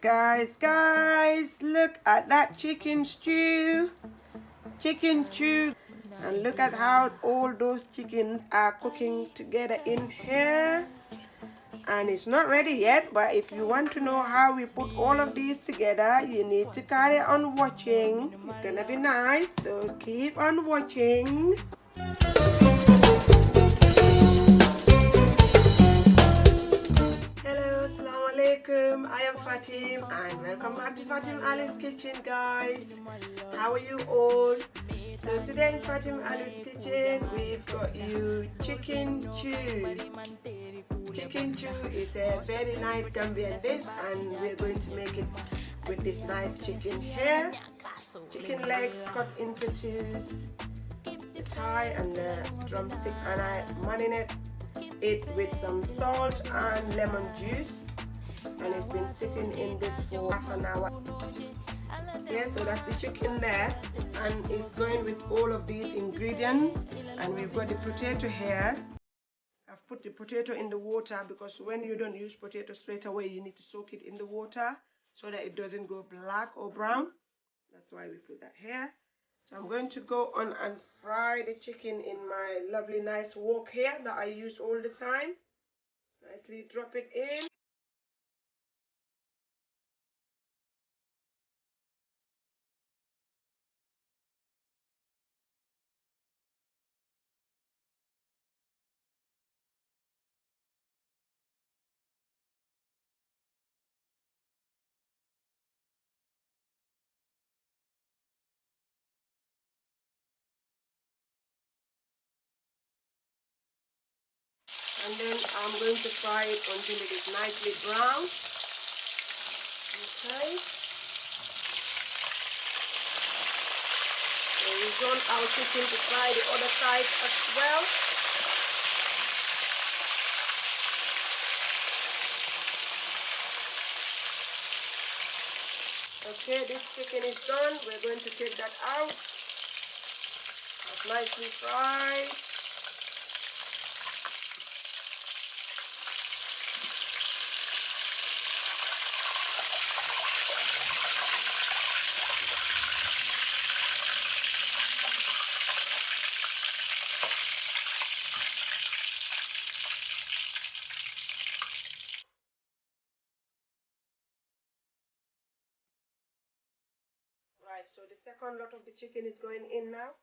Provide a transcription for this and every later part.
Guys, look at that chicken stew. And look at how all those chickens are cooking together in here. And it's not ready yet, but if you want to know how we put all of these together, you need to carry on watching. It's gonna be nice, so keep on watching. Hello, assalamu alaikum. I am Fatim and welcome back to Fatim Ali's Kitchen, guys. How are you all? So today in Fatim Ali's Kitchen, we've got you chicken chew. Chicken chew is a very nice Gambian dish and we're going to make it with this nice chicken here. Chicken legs cut into twos, the thigh and the drumsticks, and I marinate it with some salt and lemon juice, and it's been sitting in this for half an hour. Yeah, so that's the chicken there, and it's going with all of these ingredients. And we've got the potato here. I've put the potato in the water because when you don't use potato straight away, you need to soak it in the water so that it doesn't go black or brown. That's why we put that here. So I'm going to go on and fry the chicken in my lovely nice wok here that I use all the time. Nicely drop it in. And then I'm going to fry it until it is nicely brown. Okay. So we want our chicken to fry the other side as well. Okay, this chicken is done. We're going to take that out. It's nicely fried. Right, so the second lot of the chicken is going in now.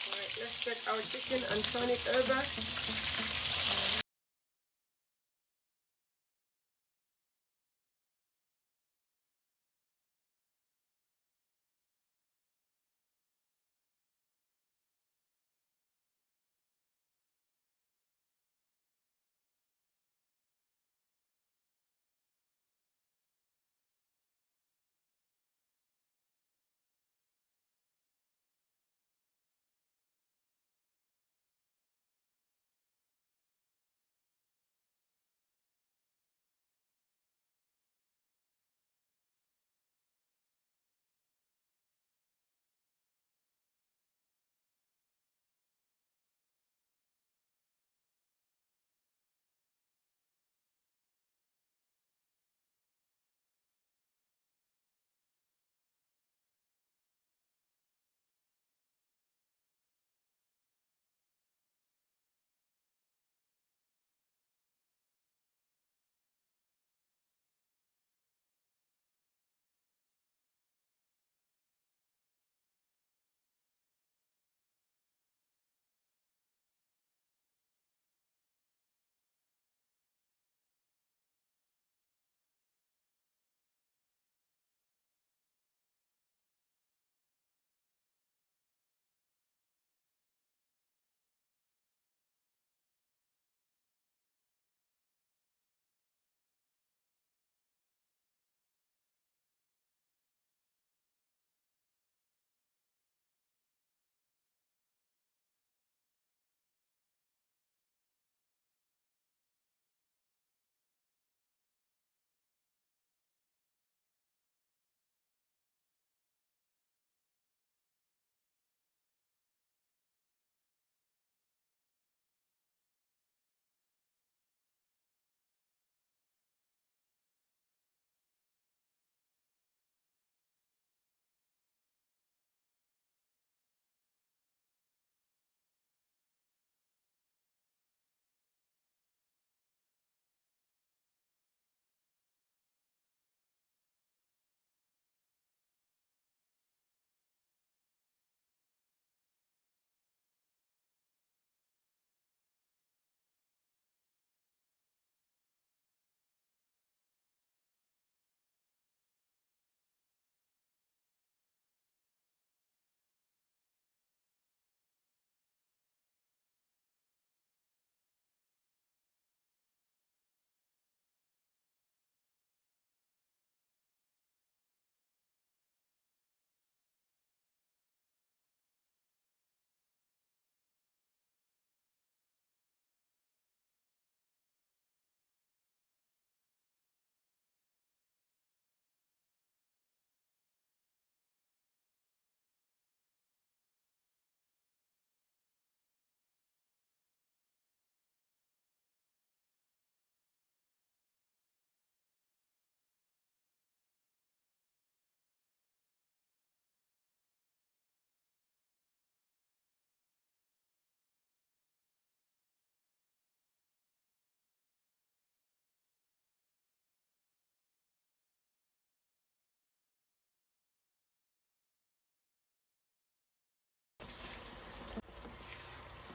Alright, let's get our chicken and turn it over.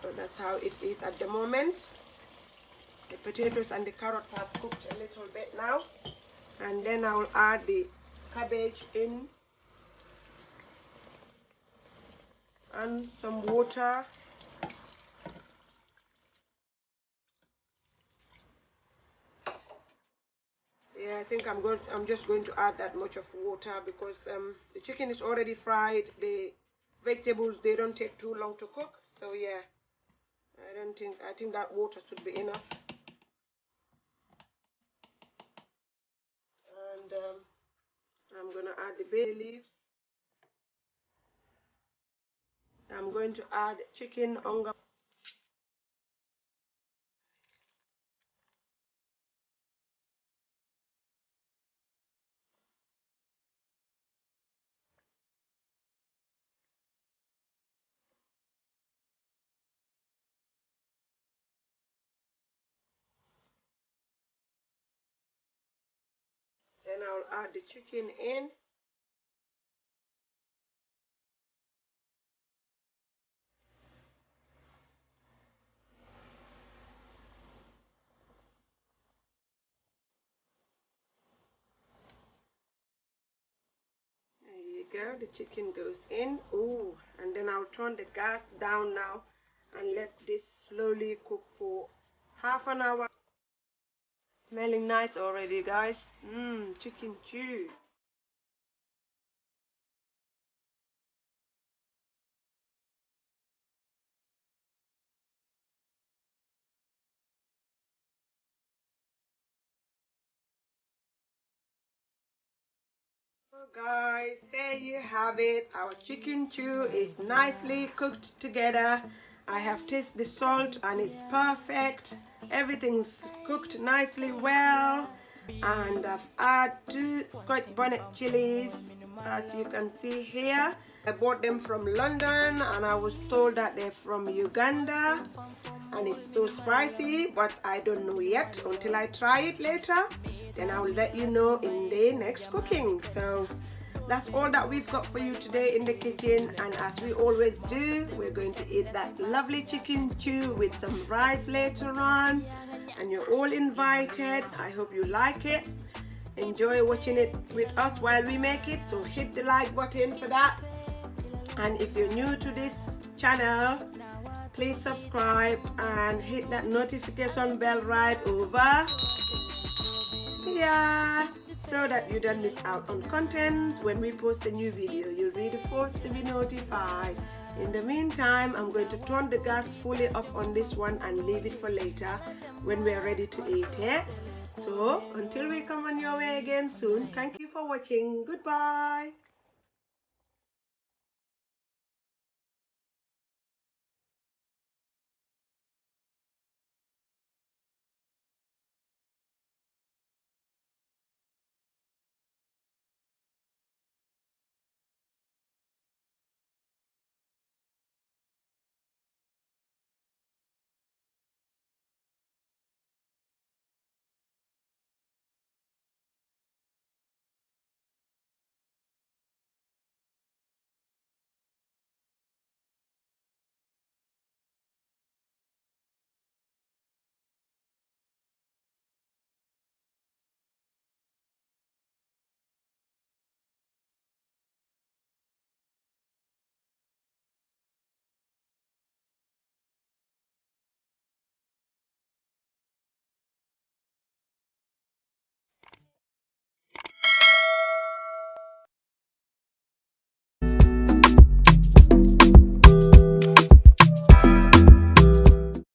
So that's how it is at the moment. The potatoes and the carrots have cooked a little bit now, and then I will add the cabbage in and some water. Yeah, I think I'm just going to add that much of water because the chicken is already fried. The vegetables, they don't take too long to cook. So yeah, I think that water should be enough. And I'm gonna add the bay leaves. I'm going to add chicken onga. Then I'll add the chicken in. There you go, the chicken goes in. Ooh, and then I'll turn the gas down now and let this slowly cook for half an hour. Smelling nice already, guys. Chicken chew. So guys, there you have it. Our chicken chew is nicely cooked together. I have tasted the salt and it's perfect. Everything's cooked nicely well. And I've added 2 Scotch bonnet chilies, as you can see here. I bought them from London and I was told that they're from Uganda. And it's so spicy, but I don't know yet until I try it later. Then I'll let you know in the next cooking. So that's all that we've got for you today in the kitchen, and as we always do, we're going to eat that lovely chicken chew with some rice later on, and you're all invited. I hope you like it. Enjoy watching it with us while we make it, so hit the like button for that. And if you're new to this channel, please subscribe and hit that notification bell right over here, so that you don't miss out on content when we post a new video. You'll be the first to be notified. In the meantime, I'm going to turn the gas fully off on this one and leave it for later when we're ready to eat it. So until we come on your way again soon, thank you for watching. Goodbye.